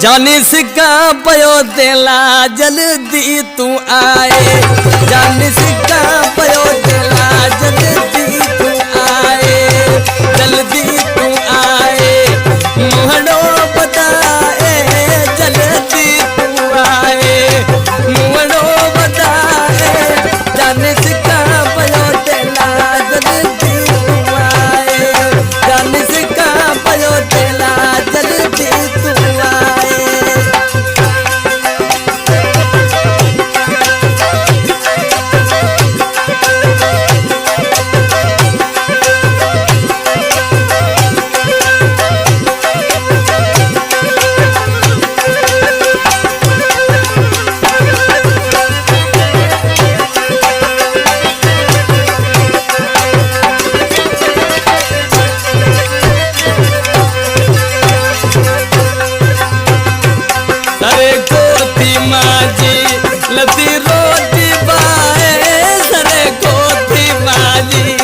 जाने सिक्का पयो तेला जल्दी तू आए, जाने सिक्का पयो तेला जल्दी तू आए, जल्दी तू आए, मुहड़ो बताए जल्दी तू आए, मुहड़ो बताए जाने सिक्का पयो तेला जल्दी तू आए, जाने सिक्का पयो तेला जल्दी तू आए। सरे कोठी माजी लती रोटी बाए, सरे कोठी माजी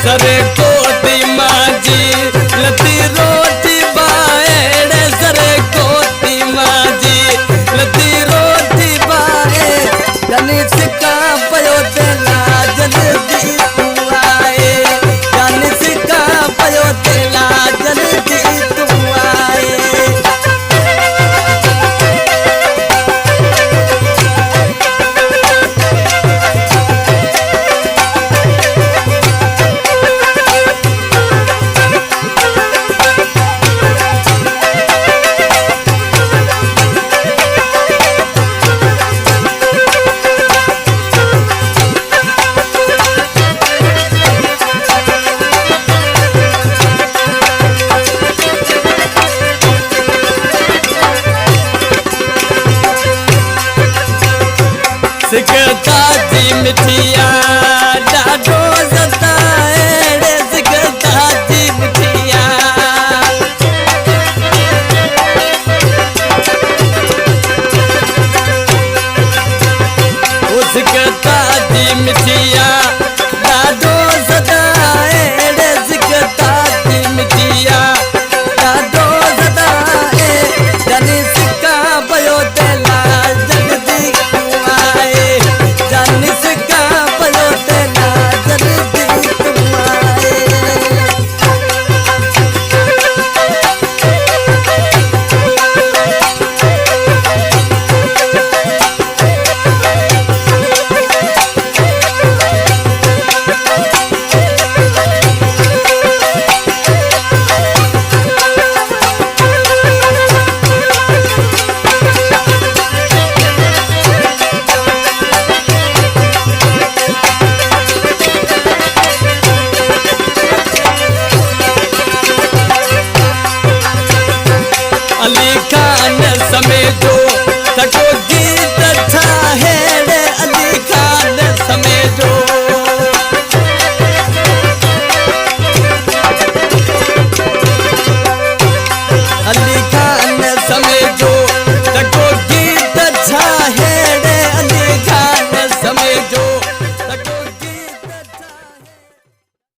सरे को